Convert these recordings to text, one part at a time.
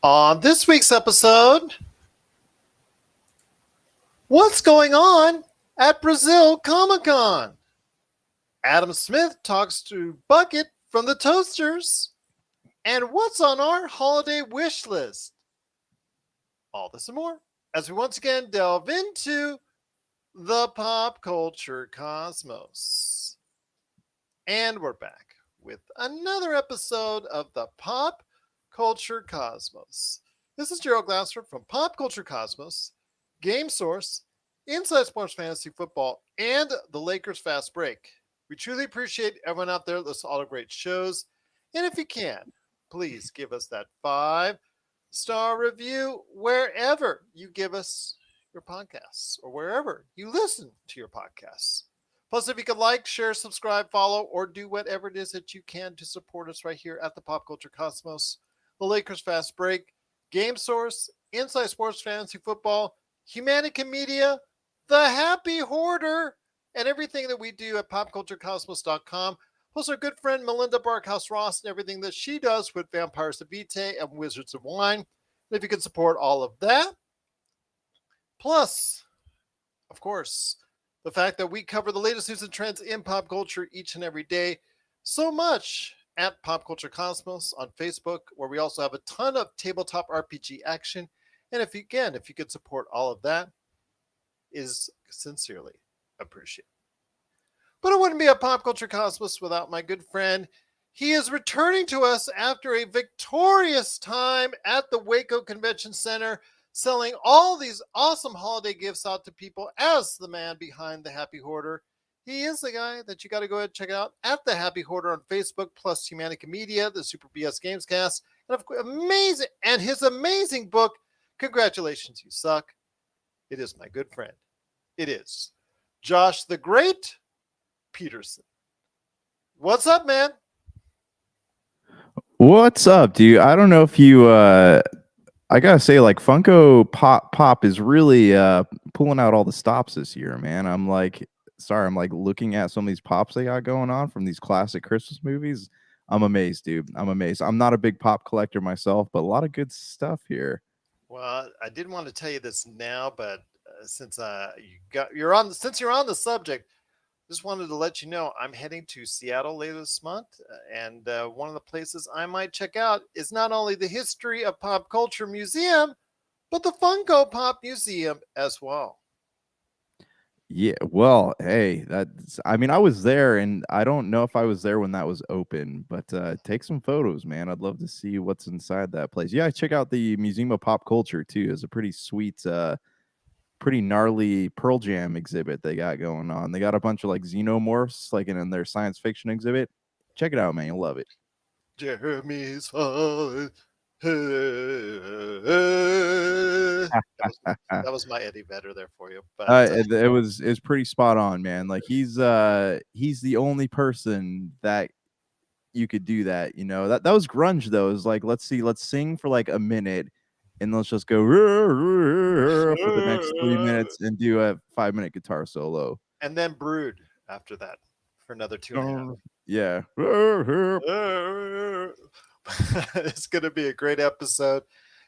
On this week's episode, what's going on at Brazil Comic Con? Adam Smith talks to Bucket from the Toasters. And what's on our holiday wish list? All this and more as we once again delve into the pop culture cosmos. And we're back with another episode of the Pop Culture Cosmos. This is Gerald Glasser from Pop Culture Cosmos, Game Source, Inside Sports Fantasy Football, and the Lakers Fast Break. We truly appreciate everyone out there that listens to all the great shows. And if you can, please give us that 5-star review wherever you give us your podcasts or wherever you listen to your podcasts. Plus, if you could like, share, subscribe, follow, or do whatever it is that you can to support us right here at the Pop Culture Cosmos, the Lakers Fast Break, Game Source, Inside Sports Fantasy Football, Humanica Media, The Happy Hoarder, and everything that we do at popculturecosmos.com. Plus, our good friend Melinda Barkhouse Ross and everything that she does with Vampires of Vitae and Wizards of Wine. And if you could support all of that, plus, of course, the fact that we cover the latest news and trends in pop culture each and every day, so much at Pop Culture Cosmos on Facebook, where we also have a ton of tabletop RPG action. And if you could support all of that, is sincerely appreciated. But it wouldn't be a Pop Culture Cosmos without my good friend. He is returning to us after a victorious time at the Waco Convention Center, selling all these awesome holiday gifts out to people as the man behind the Happy Hoarder. He is the guy that you got to go ahead and check out at the Happy Hoarder on Facebook, plus Humanica Media, the Super BS Gamescast, and of course, his amazing book, Congratulations, You Suck. It is my good friend. It is Josh the Great Peterson. What's up, man? What's up, dude? I don't know if you I gotta say, like, Funko Pop is really pulling out all the stops this year, man. I'm like looking at some of these pops they got going on from these classic Christmas movies. I'm amazed, dude. I'm amazed. I'm not a big pop collector myself, but a lot of good stuff here. Well, I didn't want to tell you this now, but since you're on the subject, just wanted to let you know I'm heading to Seattle later this month, and one of the places I might check out is not only the History of Pop Culture Museum, but the Funko Pop Museum as well. Yeah, well, hey, I mean, I was there, and I don't know if I was there when that was open, but take some photos, man. I'd love to see what's inside that place. Yeah, check out the Museum of Pop Culture too. It's a pretty sweet, pretty gnarly Pearl Jam exhibit they got going on. They got a bunch of like xenomorphs, like in their science fiction exhibit. Check it out, man. You'll love it. Jeremy's that was my Eddie Vedder there for you. But it was pretty spot on, man. Like he's the only person that you could do that. You know that was grunge though. It was like let's sing for like a minute, and let's just go for the next 3 minutes and do a 5-minute guitar solo. And then Brood after that for another 2.5. Yeah. It's going to be a great episode.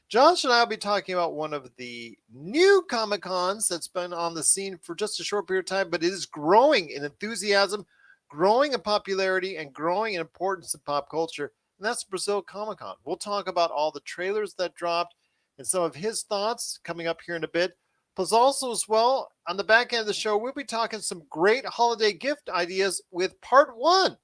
Josh and I will be talking about one of the new Comic Cons that's been on the scene for just a short period of time, but it is growing in enthusiasm, growing in popularity, and growing in importance in pop culture. And that's Brazil Comic Con. We'll talk about all the trailers that dropped and some of his thoughts coming up here in a bit. Plus, also as well, on the back end of the show, we'll be talking some great holiday gift ideas with part 1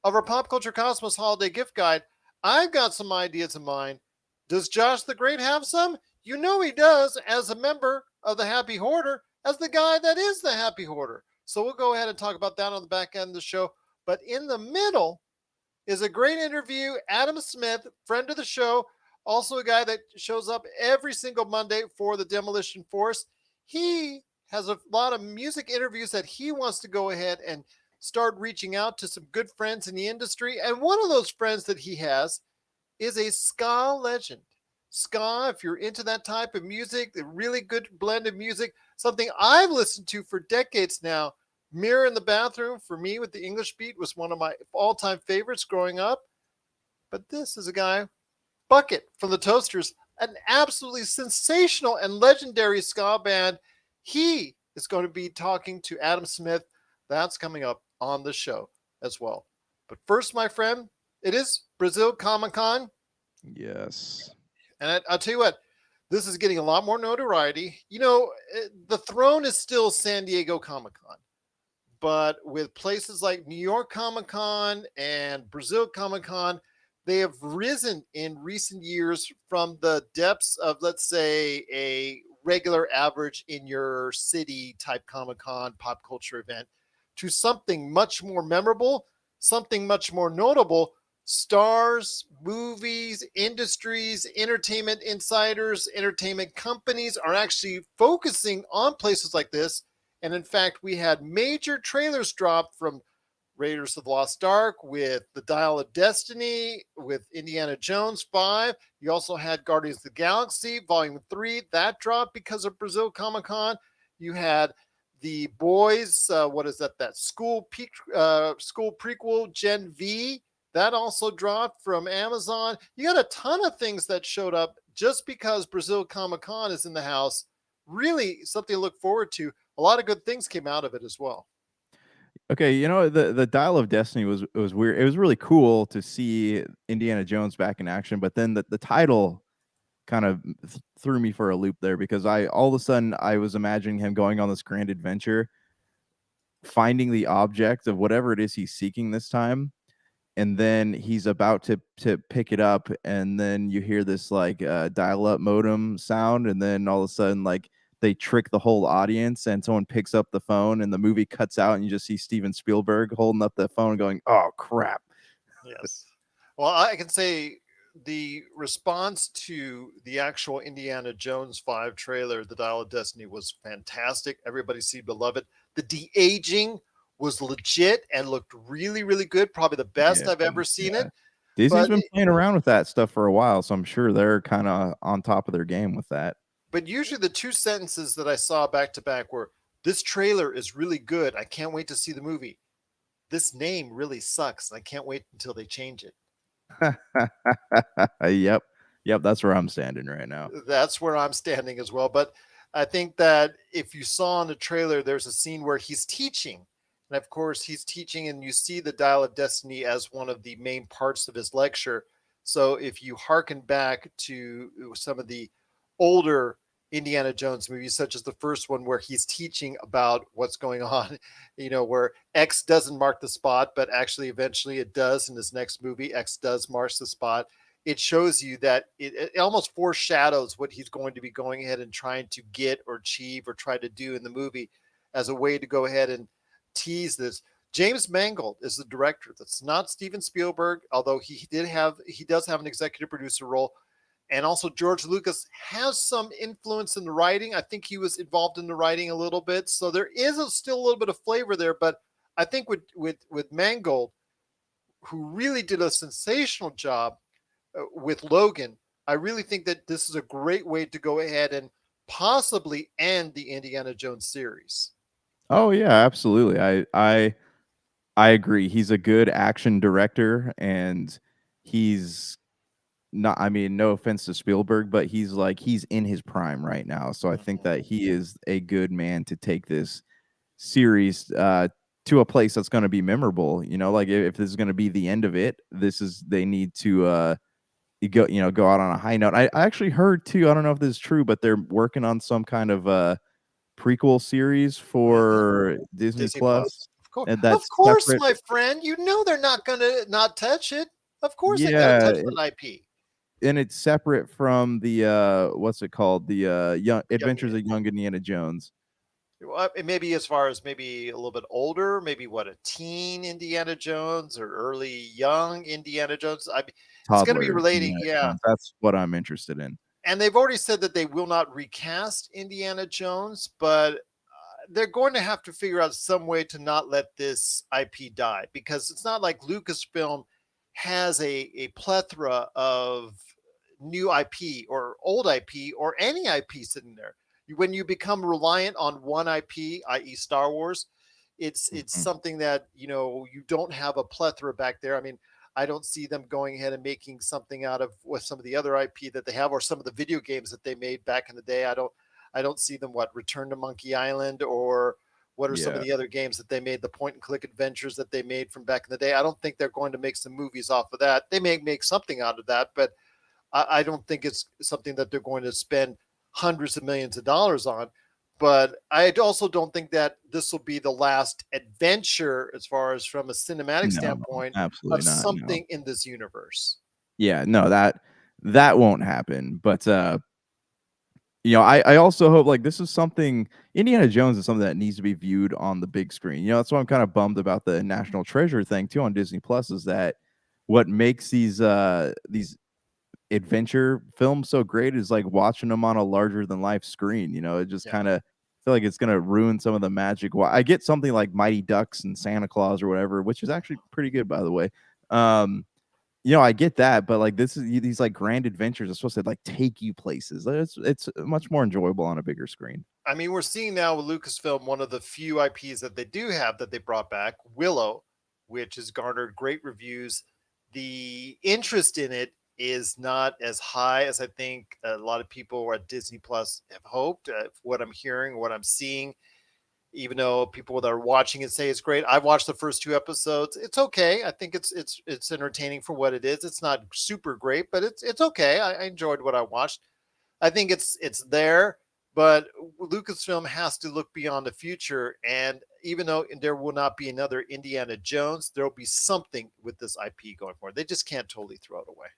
of our Pop Culture Cosmos Holiday Gift Guide. I've got some ideas in mind. Does Josh the Great have some? You know he does, as a member of the Happy Hoarder, as the guy that is the Happy Hoarder. So we'll go ahead and talk about that on the back end of the show. But in the middle is a great interview. Adam Smith, friend of the show, also a guy that shows up every single Monday for the Demolition Force. He has a lot of music interviews that he wants to go ahead and start reaching out to some good friends in the industry. And one of those friends that he has is a ska legend. Ska, if you're into that type of music, the really good blend of music, something I've listened to for decades now. Mirror in the Bathroom, for me, with the English beat, was one of my all-time favorites growing up. But this is a guy Bucket from the Toasters, an absolutely sensational and legendary ska band. He is going to be talking to Adam Smith. That's coming up on the show as well. But first, my friend, it is Brazil Comic Con. Yes. And I'll tell you what, this is getting a lot more notoriety. The throne is still San Diego Comic Con, but with places like New York Comic Con and Brazil Comic Con, they have risen in recent years from the depths of, let's say, a regular average in your city type Comic Con pop culture event to something much more memorable, something much more notable. Stars, movies, industries, entertainment insiders, entertainment companies are actually focusing on places like this. And in fact, we had major trailers drop from Raiders of the Lost Ark, with The Dial of Destiny, with Indiana Jones 5. You also had Guardians of the Galaxy Volume 3. That dropped because of Brazil Comic Con. You had The Boys, what is that? That school prequel, Gen V. That also dropped from Amazon. You got a ton of things that showed up just because Brazil Comic Con is in the house. Really something to look forward to. A lot of good things came out of it as well. Okay, the Dial of Destiny was weird. It was really cool to see Indiana Jones back in action, but then the title kind of threw me for a loop there because I all of a sudden I was imagining him going on this grand adventure, finding the object of whatever it is he's seeking this time, and then he's about to pick it up, and then you hear this like dial-up modem sound, and then all of a sudden like they trick the whole audience and someone picks up the phone and the movie cuts out and you just see Steven Spielberg holding up the phone going, oh crap. Yes. Well, I can say the response to the actual Indiana Jones 5 trailer, The Dial of Destiny, was fantastic. Everybody seemed to love it. The de-aging was legit and looked really, really good. Probably the best I've ever seen it. Disney's But been playing around with that stuff for a while, so I'm sure they're kind of on top of their game with that. But usually the two sentences that I saw back to back were, this trailer is really good. I can't wait to see the movie. This name really sucks, and I can't wait until they change it. Yep, that's where I'm standing right now. That's where I'm standing as well. But I think that if you saw in the trailer, there's a scene where he's teaching. And of course, he's teaching, and you see the Dial of Destiny as one of the main parts of his lecture. So if you hearken back to some of the older Indiana Jones movies, such as the first one where he's teaching about what's going on, where X doesn't mark the spot, but actually eventually it does in this next movie. X does mark the spot. It shows you that it almost foreshadows what he's going to be going ahead and trying to get or achieve or try to do in the movie as a way to go ahead and tease this. James Mangold is the director. That's not Steven Spielberg, although he does have an executive producer role. And also George Lucas has some influence in the writing. I think he was involved in the writing a little bit. So there is still a little bit of flavor there. But I think with Mangold, who really did a sensational job with Logan, I really think that this is a great way to go ahead and possibly end the Indiana Jones series. Oh yeah, absolutely. I agree. He's a good action director, and he's not, I mean, no offense to Spielberg, but he's in his prime right now. So I think that he is a good man to take this series to a place that's going to be memorable. Like if this is going to be the end of it, they need to go out on a high note. I actually heard too, I don't know if this is true, but they're working on some kind of prequel series for Disney Plus. Of course, separate. my friend. They're not going to not touch it. Of course, they got to touch that IP. And it's separate from the what's it called? The Young Adventures of Young Indiana Jones. Well, maybe as far as maybe a little bit older, maybe a teen Indiana Jones or early young Indiana Jones. It's going to be relating. Yeah, Jones. That's what I'm interested in. And they've already said that they will not recast Indiana Jones, but they're going to have to figure out some way to not let this IP die, because it's not like Lucasfilm has a plethora of new IP or old IP or any IP sitting there. When you become reliant on one IP, i.e. Star Wars, it's something that, you don't have a plethora back there. I mean, I don't see them going ahead and making something out of with some of the other IP that they have, or some of the video games that they made back in the day. I don't see them Return to Monkey Island, or what are some of Yeah. the other games that they made, the point and click adventures that they made from back in the day. I don't think they're going to make some movies off of that. They may make something out of that, but I don't think it's something that they're going to spend hundreds of millions of dollars on. But I also don't think that this will be the last adventure, as far as from a cinematic No, standpoint, absolutely of not. No. something in this universe. Yeah, no, that won't happen. But I also hope like this is something Indiana Jones is something that needs to be viewed on the big screen. That's why I'm kind of bummed about the National Treasure thing too on Disney Plus is that what makes these adventure films so great is like watching them on a larger than life screen. It just Yeah. kind of feel like it's gonna ruin some of the magic. I get something like Mighty Ducks and Santa Claus or whatever, which is actually pretty good by the way. I get that, but like these like grand adventures are supposed to like take you places. It's much more enjoyable on a bigger screen. I mean, we're seeing now with Lucasfilm one of the few IPs that they do have that they brought back, Willow, which has garnered great reviews. The interest in it is not as high as I think a lot of people at Disney Plus have hoped. What I'm hearing, what I'm seeing, even though people that are watching it say it's great. I've watched the first two episodes. It's okay. I think it's entertaining for what it is. It's not super great, but it's okay. I enjoyed what I watched. I think it's there, but Lucasfilm has to look beyond the future. And even though there will not be another Indiana Jones, there will be something with this IP going forward. They just can't totally throw it away.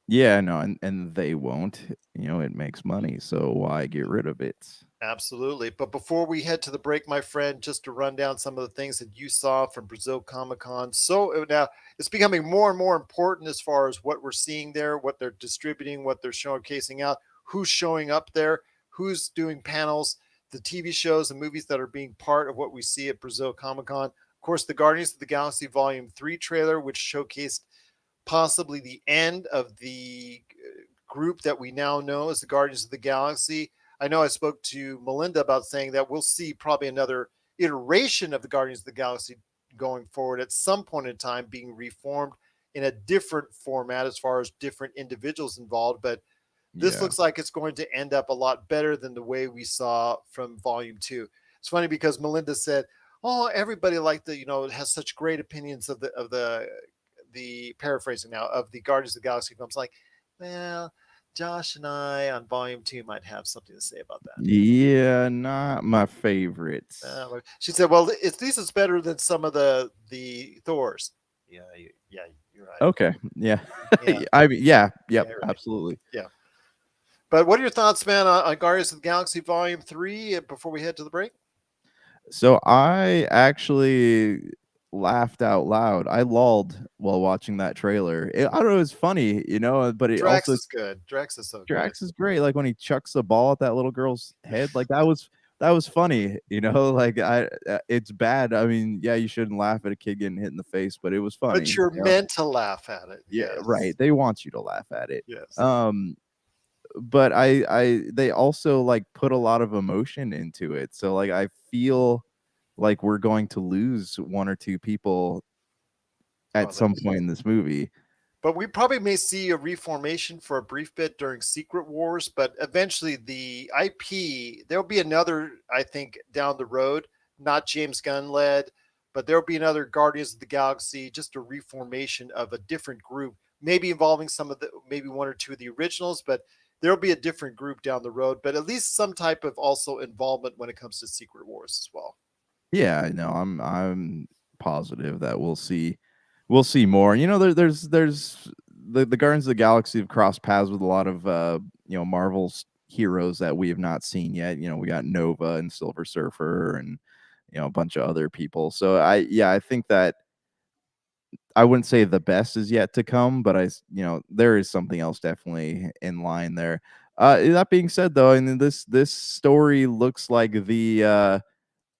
Yeah, no, and they won't. It makes money, so why get rid of it? Absolutely. But before we head to the break, my friend, just to run down some of the things that you saw from Brazil Comic Con. So now it's becoming more and more important as far as what we're seeing there, what they're distributing, what they're showcasing out, who's showing up there, who's doing panels, the TV shows and movies that are being part of what we see at Brazil Comic Con. Of course, the Guardians of the Galaxy Volume 3 trailer, which showcased possibly the end of the group that we now know as the Guardians of the Galaxy. I know I spoke to Melinda about saying that we'll see probably another iteration of the Guardians of the Galaxy going forward at some point in time, being reformed in a different format as far as different individuals involved. But this Yeah. looks like it's going to end up a lot better than the way we saw from Volume 2. It's funny because Melinda said, "Oh, everybody liked has such great opinions of the paraphrasing now of the Guardians of the Galaxy films." Like, well, Josh and I on Volume 2 might have something to say about that. Yeah, not my favorites. She said, "Well, at least it's better than some of the Thors." Yeah, yeah, you're right. Okay. Yeah. Yeah, I mean, yeah, yeah, yep, you're right. absolutely. Yeah. But what are your thoughts, man, on Guardians of the Galaxy Volume 3 before we head to the break? So I actually laughed out loud. I lolled while watching that trailer. I don't know, it's funny, but it Drax also is good. Drax is so good. Drax is great. Like when he chucks the ball at that little girl's head, like that was funny, like it's bad. I mean, yeah, you shouldn't laugh at a kid getting hit in the face, but it was But funny. you're meant to laugh at it. Yeah, Yes. right. They want you to laugh at it. Yes. Um but they also like put a lot of emotion into it. So like I feel like we're going to lose one or two people Oh, at some there's point in this movie. But we probably may see a reformation for a brief bit during Secret Wars, but eventually the IP, there'll be another, I think, down the road, not James Gunn led, but there'll be another Guardians of the Galaxy, just a reformation of a different group, maybe involving maybe one or two of the originals, but there'll be a different group down the road, but at least some type of also involvement when it comes to Secret Wars as well. Yeah, I know. I'm positive that we'll see more. There's the Guardians of the Galaxy have crossed paths with a lot of Marvel's heroes that we have not seen yet. We got Nova and Silver Surfer and a bunch of other people. So I think that I wouldn't say the best is yet to come, but there is something else definitely in line there. That being said, though, and this story looks like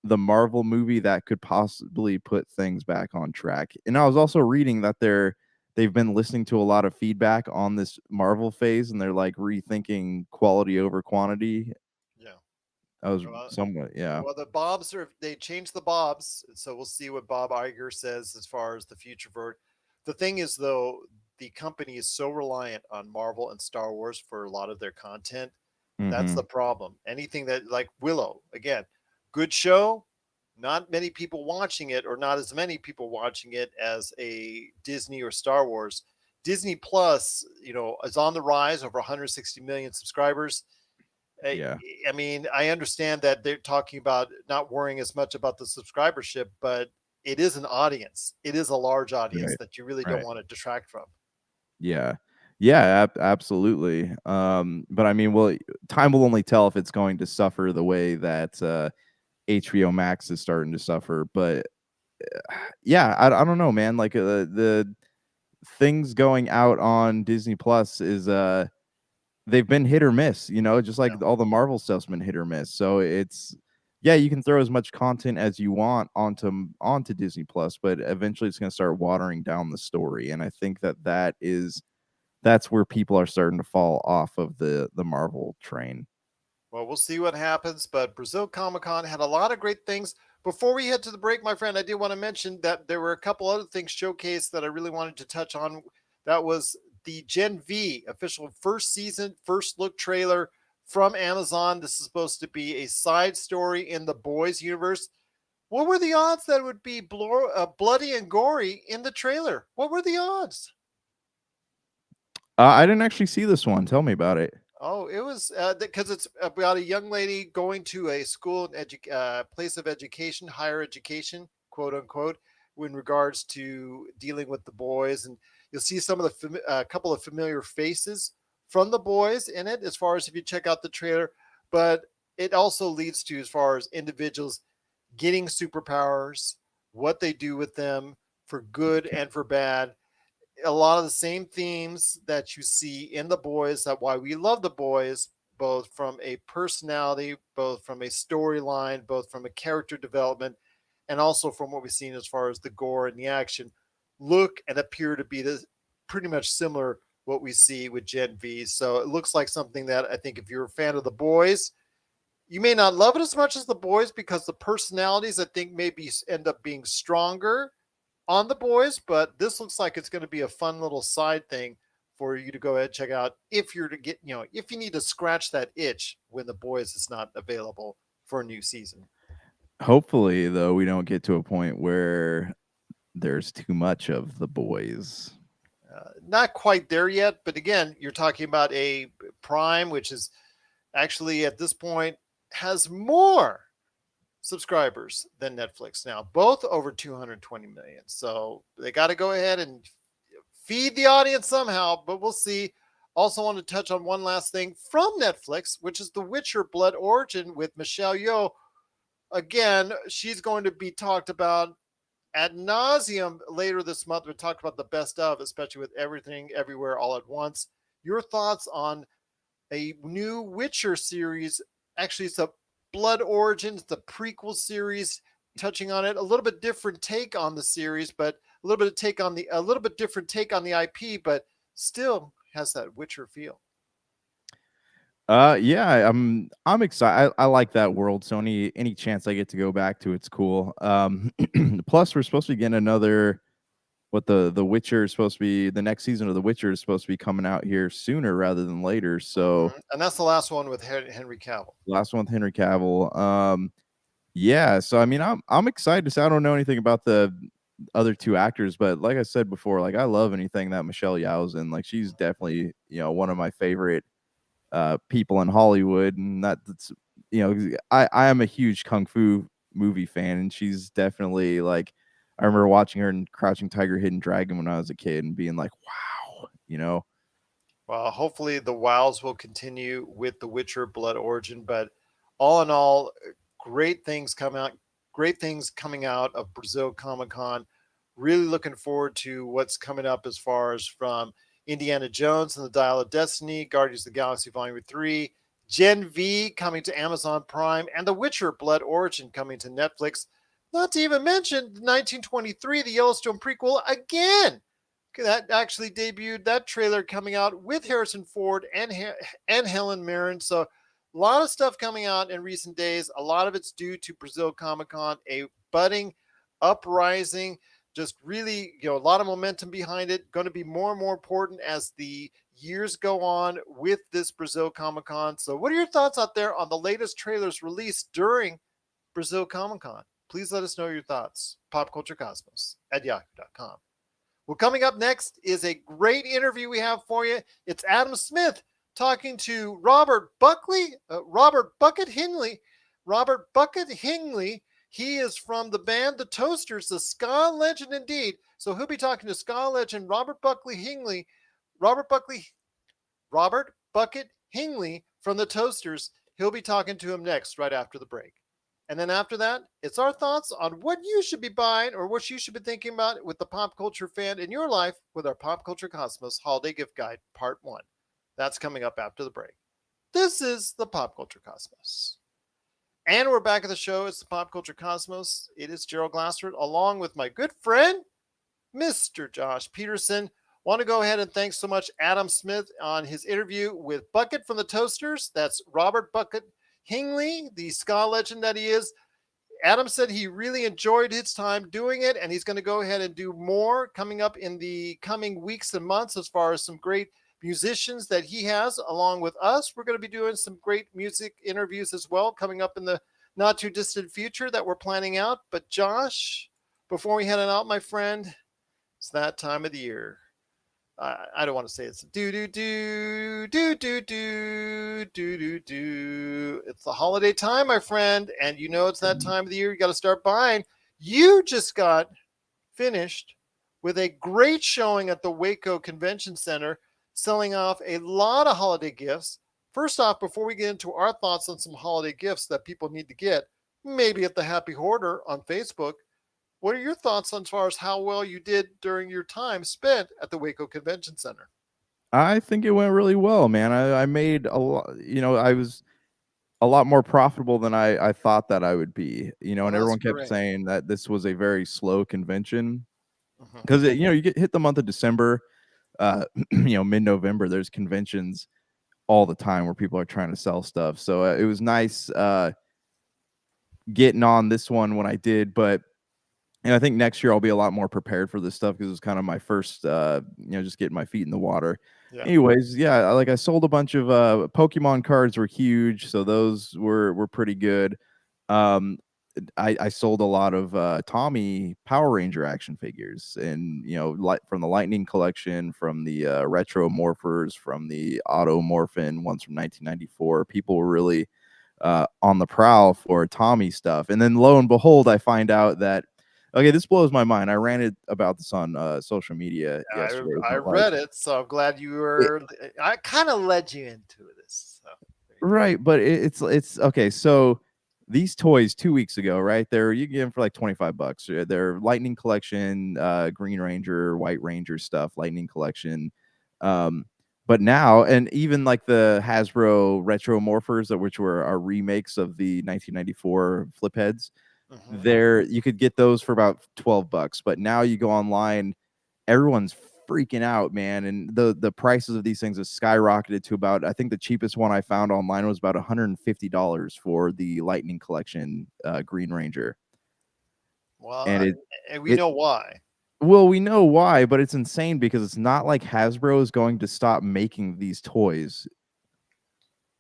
the Marvel movie that could possibly put things back on track. And I was also reading that they've been listening to a lot of feedback on this Marvel phase, and they're like rethinking quality over quantity. Yeah. I was Well, somewhat, yeah. Well, they changed the Bobs, so we'll see what Bob Iger says as far as the future for it. The thing is, though, the company is so reliant on Marvel and Star Wars for a lot of their content. That's the Hmm. problem. Anything that, like Willow, again, good show, not many people watching it, or not as many people watching it as a Disney or Star Wars. Disney Plus, is on the rise, over 160 million subscribers. I Yeah. I mean, I understand that they're talking about not worrying as much about the subscribership, but it is an audience. It is a large audience Right. that you really don't Right. want to detract from. Yeah. Yeah, absolutely. But I mean, well, time will only tell if it's going to suffer the way that HBO Max is starting to suffer. But yeah, I don't know, man. Like the things going out on Disney Plus is they've been hit or miss, just Yeah. like all the Marvel stuff's been hit or miss. So it's yeah, you can throw as much content as you want onto Disney Plus, but eventually it's going to start watering down the story. And I think that's where people are starting to fall off of the Marvel train. Well, we'll see what happens, but Brazil Comic Con had a lot of great things. Before we head to the break, my friend, I did want to mention that there were a couple other things showcased that I really wanted to touch on. That was the Gen V official first season, first look trailer from Amazon. This is supposed to be a side story in the Boys universe. What were the odds that it would be bloody and gory in the trailer? What were the odds? I didn't actually see this one. Tell me about it. Oh, it was because it's about a young lady going to a school and place of education, higher education, quote unquote, in regards to dealing with the boys, and you'll see some of the couple of familiar faces from the boys in it, as far as if you check out the trailer. But it also leads to, as far as individuals getting superpowers, what they do with them for good Okay. and for bad, a lot of the same themes that you see in the boys, that why we love the boys, both from a personality, both from a storyline, both from a character development, and also from what we've seen as far as the gore and the action, look and appear to be pretty much similar what we see with Gen V. So it looks like something that I think, if you're a fan of the boys, you may not love it as much as the boys, because the personalities, I think, maybe end up being stronger on the boys, but this looks like it's going to be a fun little side thing for you to go ahead and check out, if you're to get, if you need to scratch that itch when the boys is not available for a new season. Hopefully, though, we don't get to a point where there's too much of the boys. Not quite there yet, but again, you're talking about a Prime, which is actually at this point has more subscribers than Netflix now, both over 220 million. So they got to go ahead and feed the audience somehow, but we'll see. Also, want to touch on one last thing from Netflix, which is The Witcher Blood Origin with Michelle Yeoh. Again, she's going to be talked about ad nauseum later this month. We talked about the best of, especially with Everything Everywhere All at Once. Your thoughts on a new Witcher series? Actually, it's a Blood Origins, the prequel series, touching on it. A little bit different take on the series, but a little bit different take on the IP, but still has that Witcher feel. Yeah, I'm excited. I like that world. So any chance I get to go back to, it's cool. Plus we're supposed to be getting another what the Witcher is supposed to be the next season of The Witcher is supposed to be coming out here sooner rather than later. So And that's the last one with Henry Cavill. last one with Henry Cavill. Yeah, so I mean I'm excited to say I don't know anything about the other two actors, but like I said before, like I love anything that Michelle Yeoh's in. Like she's definitely, one of my favorite people in Hollywood, and that's I am a huge kung fu movie fan, and she's definitely like I remember watching her in Crouching Tiger, Hidden Dragon when I was a kid, and being like, wow. Well, hopefully the wows will continue with The Witcher Blood Origin, but all in all, great things come out. Great things coming out of Brazil Comic Con. Really looking forward to what's coming up, as far as from Indiana Jones and the Dial of Destiny, Guardians of the Galaxy Volume 3, Gen V coming to Amazon Prime, and The Witcher Blood Origin coming to Netflix. Not to even mention 1923, the Yellowstone prequel again, that actually debuted, that trailer coming out with Harrison Ford and Helen Mirren. So a lot of stuff coming out in recent days. A lot of it's due to Brazil Comic Con, a budding uprising Just really, a lot of momentum behind it. Going to be more and more important as the years go on with this Brazil Comic Con. So, what are your thoughts out there on the latest trailers released during Brazil Comic Con? Please let us know your thoughts. PopCultureCosmos@yahoo.com. Well, coming up next is a great interview we have for you. It's Adam Smith talking to Robert Buckley, Robert Bucket Hingley. Robert Bucket Hingley. He is from the band The Toasters, the ska legend indeed. So he'll be talking to ska legend Robert Buckley Hingley, Robert Bucket Hingley from The Toasters. He'll be talking to him next, right after the break. And then after that, it's our thoughts on what you should be buying or what you should be thinking about with the pop culture fan in your life with our Pop Culture Cosmos Holiday Gift Guide Part 1. That's coming up after the break. This is the Pop Culture Cosmos. And we're back at the show. It's the Pop Culture Cosmos. It is Gerald Glassford along with my good friend, Mr. Josh Peterson. Want to go ahead and thank so much Adam Smith on his interview with Bucket from the Toasters. That's Robert Bucket Hingley, the ska legend that he is. Adam said he really enjoyed his time doing it, and he's going to go ahead and do more coming up in the coming weeks and months as far as some great musicians that he has along with us. We're going to be doing some great music interviews as well coming up in the not too distant future that we're planning out. But Josh, before we head on out, my friend, it's that time of the year. I don't want to say it's do do do do do do do do do. It's the holiday time, my friend, and you know it's that time of the year. You got to start buying. You just got finished with a great showing at the Waco Convention Center, selling off a lot of holiday gifts. First off, before we get into our thoughts on some holiday gifts that people need to get, maybe at the Happy Hoarder on Facebook, what are your thoughts on as far as how well you did during your time spent at the Waco Convention Center? I think it went really well, man. I made a lot, I was a lot more profitable than I thought that I would be, Oh, and that's everyone kept great. saying that this was a very slow convention Mhm. because, you get hit the month of December, mid-November, there's conventions all the time where people are trying to sell stuff. So it was nice getting on this one when I did, but I think next year I'll be a lot more prepared for this stuff because it was kind of my first, just getting my feet in the water. Yeah. Anyways, yeah, like I sold a bunch of Pokemon cards were huge, so those were pretty good. I sold a lot of Tommy Power Ranger action figures, and from the Lightning collection, from the Retro Morphers, from the Auto Morphin ones from 1994. People were really on the prowl for Tommy stuff, and then lo and behold, I find out that. Okay, this blows my mind. I ranted about this on social media yesterday. I but, like, read it, so I'm glad you it- were. I kind of led you into this. So. right, but it's okay. So these toys 2 weeks ago, right? You get them for like $25. They're Lightning Collection, Green Ranger, White Ranger stuff, Lightning Collection. But now, and even like the Hasbro Retro Morphers, which were our remakes of the 1994 flip heads. Mhm. You could get those for about $12, but now you go online, everyone's freaking out, man, and the prices of these things have skyrocketed to about, I think the cheapest one I found online was about $150 for the Lightning Collection Green Ranger. Well, And and we it know why. well, we know why, but it's insane because it's not like Hasbro is going to stop making these toys.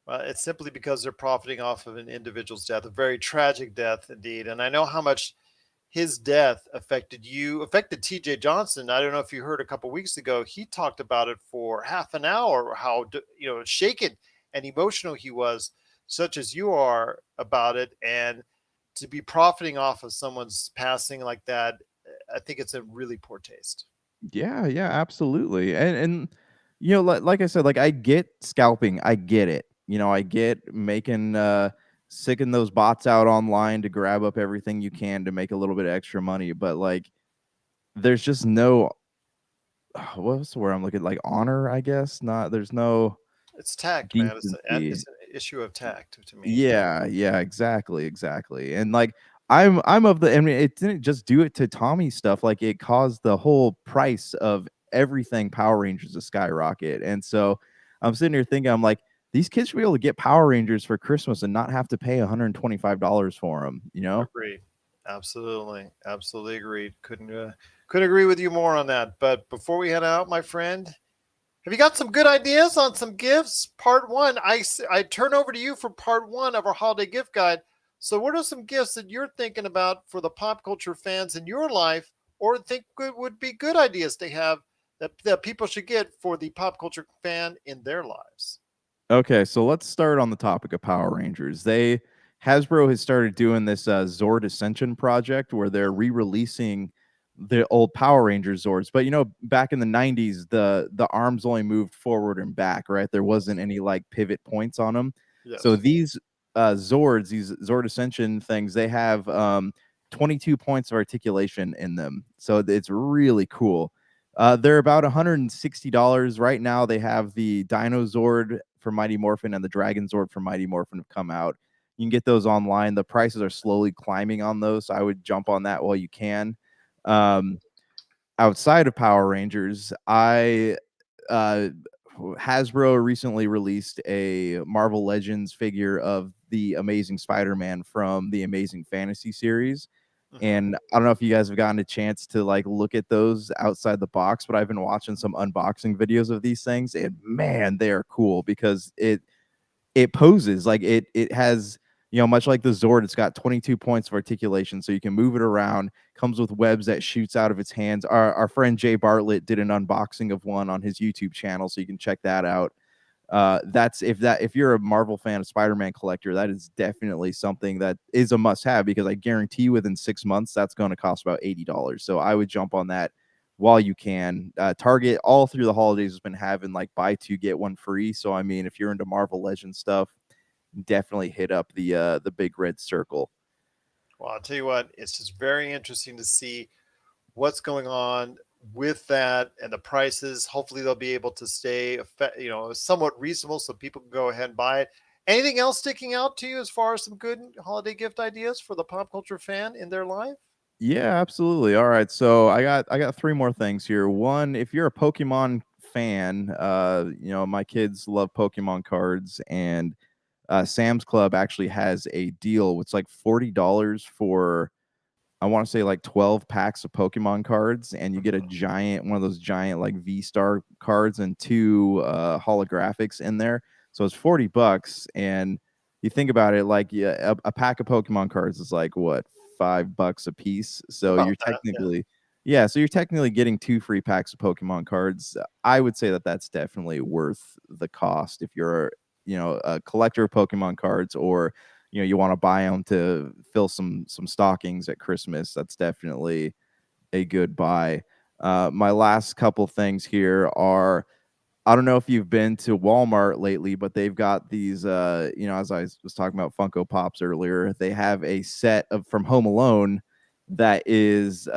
It's simply because they're profiting off of an individual's death, a very tragic death indeed. And I know how much his death affected you, affected TJ Johnson. I don't know if you heard a couple weeks ago, he talked about it for half an hour, how, shaken and emotional he was, such as you are about it. And to be profiting off of someone's passing like that, I think it's a really poor taste. Yeah, yeah, absolutely. And like I said, like I get scalping, I get it. I get making sicking those bots out online to grab up everything you can to make a little bit of extra money, but like there's just no what's the word I'm looking, like, honor, I guess. Not There's no It's tact, man. decency. It's an issue of tact to me. Yeah, yeah, exactly. And like I'm of the I mean, it didn't just do it to Tommy stuff, like it caused the whole price of everything Power Rangers to skyrocket. And so I'm sitting here thinking, I'm like, these kids should be able to get Power Rangers for Christmas and not have to pay $125 for them, you know? Agreed. Absolutely. Absolutely agreed. Couldn't agree with you more on that. But before we head out, my friend, have you got some good ideas on some gifts? Part one, I turn over to you for part one of our holiday gift guide. So, what are some gifts that you're thinking about for the pop culture fans in your life, or think would be good ideas to have that people should get for the pop culture fan in their lives? Okay, so let's start on the topic of Power Rangers. Hasbro has started doing this Zord Ascension project where they're re-releasing the old Power Rangers Zords. But back in the 90s, the arms only moved forward and back, right? There wasn't any like pivot points on them. So Yes. these Zords, these Zord Ascension things, they have 22 points of articulation in them. So it's really cool. They're about $160 right now. They have the Dino Zord for Mighty Morphin and the Dragon Zord for Mighty Morphin have come out. You can get those online. The prices are slowly climbing on those, so I would jump on that while you can. Um, Outside of Power Rangers, Hasbro recently released a Marvel Legends figure of the Amazing Spider-Man from the Amazing Fantasy series. Hmm. And I don't know if you guys have gotten a chance to like look at those outside the box, but I've been watching some unboxing videos of these things, and man, they are cool because it poses like it has, much like the Zord, it's got 22 points of articulation, so you can move it around. Comes with webs that shoots out of its hands. Our friend Jay Bartlett did an unboxing of one on his YouTube channel, so you can check that out. If you're a Marvel fan, a Spider-Man collector, that is definitely something that is a must-have, because I guarantee within 6 months that's going to cost about $80. So I would jump on that while you can. Target all through the holidays has been having like buy two get one free. So I mean, if you're into Marvel Legends stuff, definitely hit up the big red circle. Well, I'll tell you what, it's just very interesting to see what's going on with that and the prices. Hopefully, they'll be able to stay, somewhat reasonable, so people can go ahead and buy it. Anything else sticking out to you as far as some good holiday gift ideas for the pop culture fan in their life? Yeah, absolutely. All right, so I got three more things here. One, if you're a Pokemon fan, my kids love Pokemon cards, and Sam's Club actually has a deal. It's like $40 for, I want to say, like 12 packs of Pokemon cards, and you get a one of those giant like V-Star cards and two holographics in there. So it's $40, and you think about it, like, yeah, a pack of Pokemon cards is like what, $5 a piece. So About you're that, yeah. technically, yeah, so you're technically getting two free packs of Pokemon cards. I would say that that's definitely worth the cost if you're, a collector of Pokemon cards, or you want to buy them to fill some stockings at Christmas. That's definitely a good buy. My last couple things here are, I don't know if you've been to Walmart lately, but they've got these, as I was talking about Funko Pops earlier, they have a set of from Home Alone that is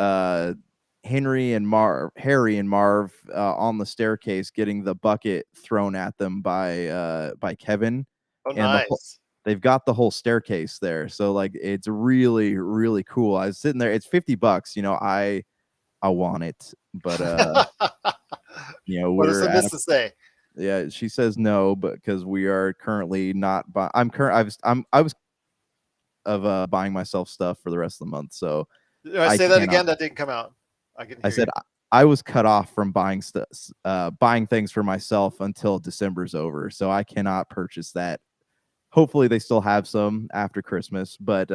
Harry and Marv on the staircase getting the bucket thrown at them by Kevin, Oh, and nice. they've got the whole staircase there. So like it's really, really cool. I was sitting there, it's $50. I want it, but What does we're the at a, missus say? yeah, she says no, but because we are currently not I'm current I was of buying myself stuff for the rest of the month. So Did I I say that cannot, again? That didn't come out. I can I hear said you. I was cut off from buying things for myself until December's over. So I cannot purchase that. Hopefully they still have some after Christmas, but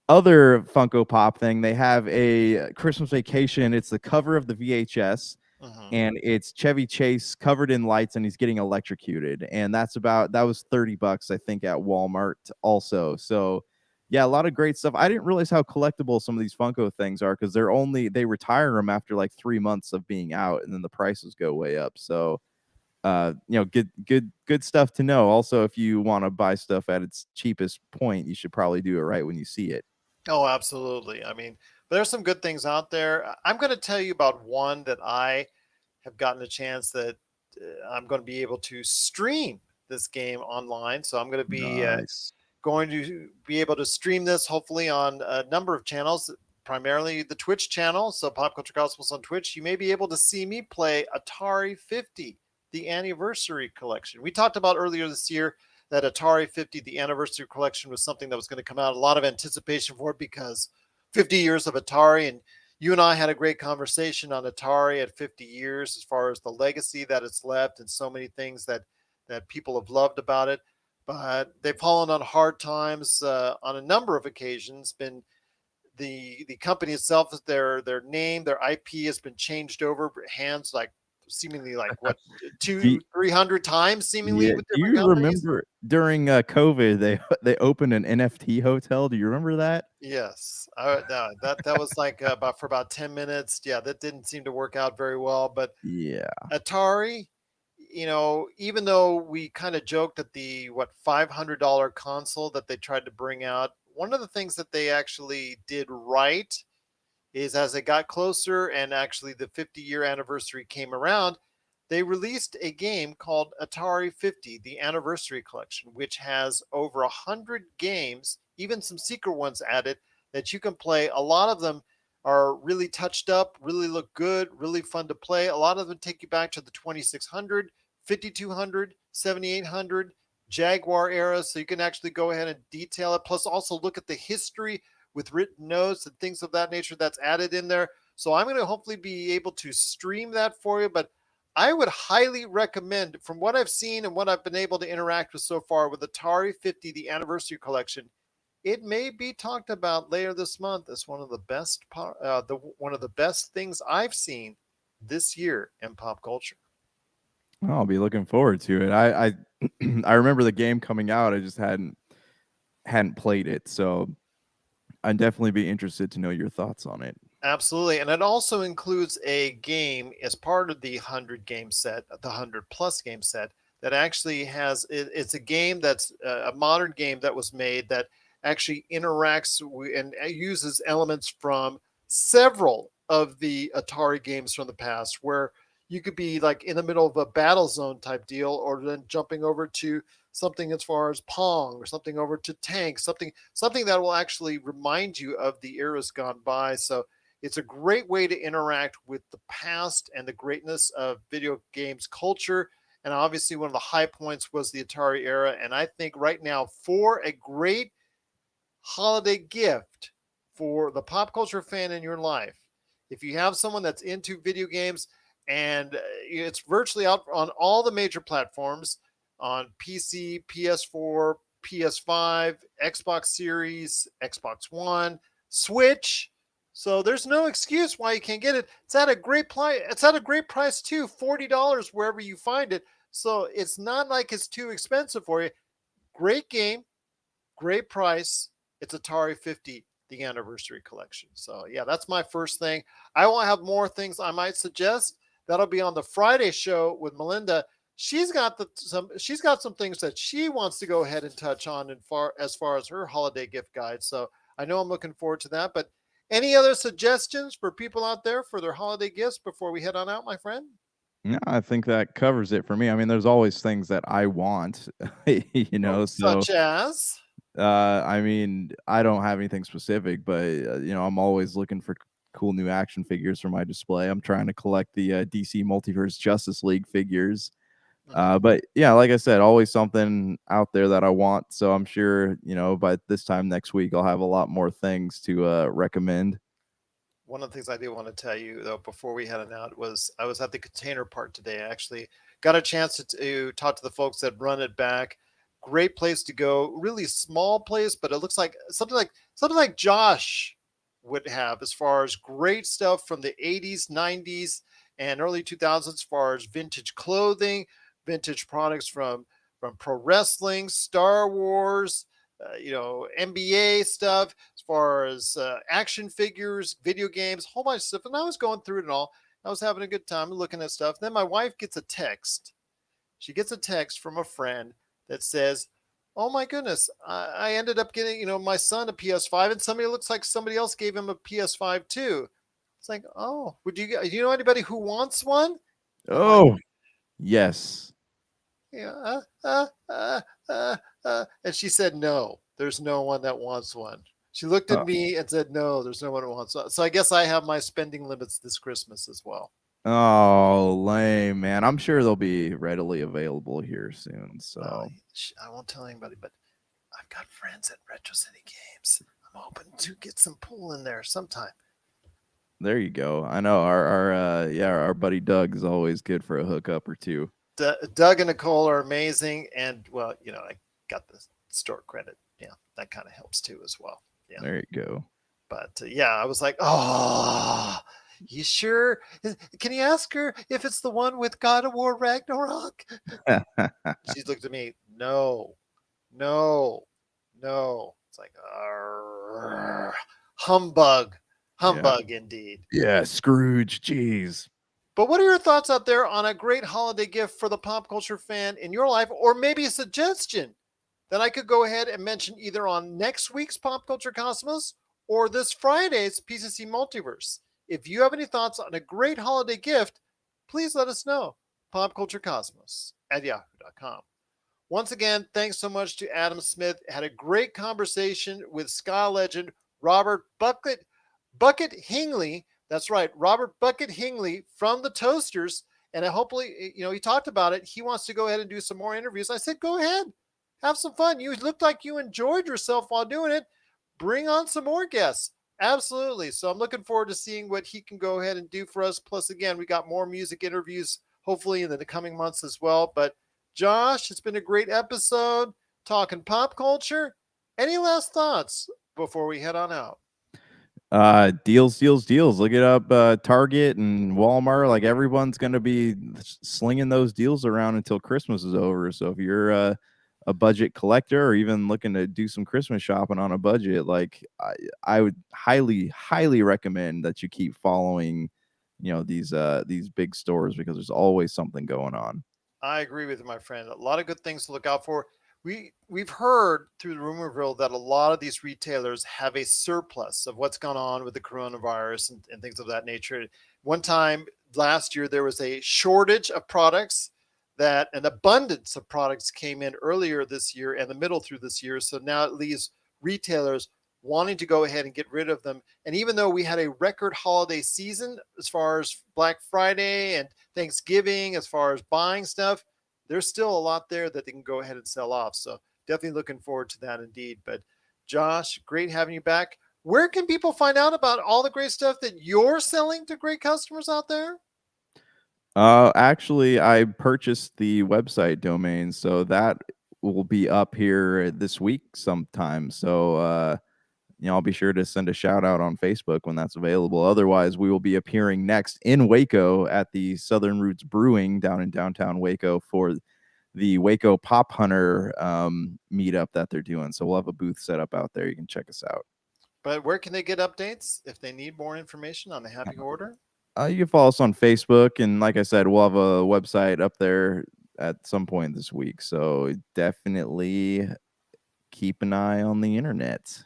other Funko Pop thing, they have a Christmas Vacation. It's the cover of the VHS, Hmm. and it's Chevy Chase covered in lights, and he's getting electrocuted. And that was $30, I think, at Walmart also. So yeah, a lot of great stuff. I didn't realize how collectible some of these Funko things are, because they retire them after like 3 months of being out, and then the prices go way up. So good stuff to know. Also, if you want to buy stuff at its cheapest point, you should probably do it right when you see it. Oh, absolutely. I mean, there's some good things out there. I'm going to tell you about one that I have gotten a chance that I'm going to be able to stream this game online. So I'm Nice. going to be able to stream this hopefully on a number of channels, primarily the Twitch channel. So Pop Culture Gospels on Twitch. You may be able to see me play Atari 50, the anniversary collection. We talked about earlier this year that Atari 50, the anniversary collection, was something that was going to come out. A lot of anticipation for it because 50 years of Atari, and You and I had a great conversation on Atari at 50 years as far as the legacy that it's left and so many things that people have loved about it. But they've fallen on hard times on a number of occasions. Been the company itself, their name, their IP has been changed over hands like seemingly like what Do, 200-300 times seemingly yeah. with Do different you companies. remember during COVID they opened an NFT hotel? Do you remember that? Yes, no, that was like about for about 10 minutes. Yeah, that didn't seem to work out very well. But Yeah. Atari, even though we kind of joked at the what $500 console that they tried to bring out, one of the things that they actually did right is as it got closer and actually the 50-year anniversary came around, they released a game called Atari 50, the Anniversary Collection, which has over 100 games, even some secret ones added that you can play. A lot of them are really touched up, really look good, really fun to play. A lot of them take you back to the 2600, 5200, 7800, Jaguar era, so you can actually go ahead and detail it. Plus, also look at the history with written notes and things of that nature that's added in there. So I'm going to hopefully be able to stream that for you. But I would highly recommend, from what I've seen and what I've been able to interact with so far with Atari 50, the Anniversary Collection, it may be talked about later this month as one of the one of the best things I've seen this year in pop culture. I'll be looking forward to it. I I remember the game coming out. I just hadn't played it, so I'd definitely be interested to know your thoughts on it. Absolutely. And it also includes a game as part of the 100 game set, the 100 plus game set, that actually it's a game that's a modern game that was made that actually interacts and uses elements from several of the Atari games from the past, where you could be like in the middle of a battle zone type deal, or then jumping over to something as far as Pong, or something over to Tank, something that will actually remind you of the eras gone by. So it's a great way to interact with the past and the greatness of video games culture. And obviously, one of the high points was the Atari era. And I think right now, for a great holiday gift for the pop culture fan in your life, if you have someone that's into video games, and it's virtually out on all the major platforms on PC, PS4, PS5, Xbox Series, Xbox One, Switch. So there's no excuse why you can't get it. It's at a great price. It's at a great price too, $40 wherever you find it. So it's not like it's too expensive for you. Great game, great price. It's Atari 50, the Anniversary Collection. So yeah, that's my first thing. I will have more things I might suggest. That'll be on the Friday show with Melinda. She's got some things that she wants to go ahead and touch on as far as her holiday gift guide. So I know I'm looking forward to that. But any other suggestions for people out there for their holiday gifts before we head on out, my friend? No, I think that covers it for me. I mean, there's always things that I want, Oh, so such as I mean, I don't have anything specific, but I'm always looking for cool new action figures for my display. I'm trying to collect the DC Multiverse Justice League figures. mhm. But yeah, like I said, always something out there that I want. So I'm sure, by this time next week, I'll have a lot more things to recommend. One of the things I do want to tell you though before we head on out was I was at the Container Park today. I actually got a chance to talk to the folks that run it back. Great place to go. Really small place, but it looks like something like Josh would have as far as great stuff from the 80s, 90s, and early 2000s as far as vintage clothing, vintage products from pro wrestling, Star Wars, NBA stuff, as far as action figures, video games, a whole bunch of stuff. And I was going through it and all. I was having a good time looking at stuff. Then my wife gets a text. She gets a text from a friend that says, "Oh my goodness, I ended up getting, my son a PS5, and somebody looks like somebody else gave him a PS5 too." It's like, oh, do you know anybody who wants one? I'm like, Oh, yes. yeah, and she said, no, there's no one that wants one. She looked at Uh, me and said, no, there's no one who wants one. So I guess I have my spending limits this Christmas as well. oh, lame, man. I'm sure they'll be readily available here soon. Well, So I won't tell anybody, but I've got friends at Retro City Games. I'm hoping to get some pool in there sometime. There you go. I know our buddy Doug is always good for a hookup or two. Doug and Nicole are amazing, and well, I got the store credit. Yeah, that kind of helps too as well. Yeah, There you go. but yeah, I was like, oh, you sure? Can you ask her if it's the one with God of War Ragnarok? She looked at me. No, no, no. It's like humbug, humbug indeed. Yeah, Scrooge. Jeez. But what are your thoughts out there on a great holiday gift for the pop culture fan in your life, or maybe a suggestion that I could go ahead and mention either on next week's Pop Culture Cosmos or this Friday's PCC Multiverse? If you have any thoughts on a great holiday gift, please let us know. popculturecosmos@yahoo.com. Once again, thanks so much to Adam Smith. Had a great conversation with ska legend Robert Bucket Hingley. That's right, Robert Bucket Hingley from the Toasters. And hopefully, he talked about it. He wants to go ahead and do some more interviews. I said, go ahead, have some fun. You looked like you enjoyed yourself while doing it. Bring on some more guests. Absolutely. So I'm looking forward to seeing what he can go ahead and do for us. Plus, again, we got more music interviews hopefully in the coming months as well. But Josh, it's been a great episode talking pop culture. Any last thoughts before we head on out? Deals. Look it up. Target and Walmart, like everyone's going to be slinging those deals around until Christmas is over. So if you're a budget collector or even looking to do some Christmas shopping on a budget, like I would highly recommend that you keep following, these big stores, because there's always something going on. I agree with you, my friend. A lot of good things to look out for. We've heard through the rumor that a lot of these retailers have a surplus of what's gone on with the coronavirus and things of that nature. One time last year, there was a shortage of products, that an abundance of products came in earlier this year and the middle through this year. So now it leaves retailers wanting to go ahead and get rid of them. And even though we had a record holiday season as far as Black Friday and Thanksgiving, as far as buying stuff, there's still a lot there that they can go ahead and sell off. So definitely looking forward to that indeed. But Josh, great having you back. Where can people find out about all the great stuff that you're selling to great customers out there? Actually, I purchased the website domain, so that will be up here this week sometime. So, I'll be sure to send a shout out on Facebook when that's available. Otherwise, we will be appearing next in Waco at the Southern Roots Brewing down in downtown Waco for the Waco Pop Hunter meetup that they're doing. So we'll have a booth set up out there. You can check us out. But where can they get updates if they need more information on the Happy Order? You can follow us on Facebook, and like I said, we'll have a website up there at some point this week. So definitely keep an eye on the internet.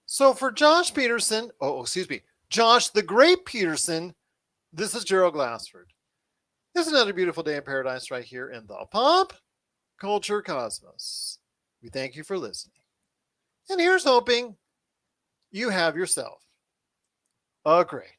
So for Josh Peterson, Josh the Great Peterson, this is Gerald Glassford. It's another beautiful day in paradise right here in the Pop Culture Cosmos. We thank you for listening. And here's hoping you have yourself a great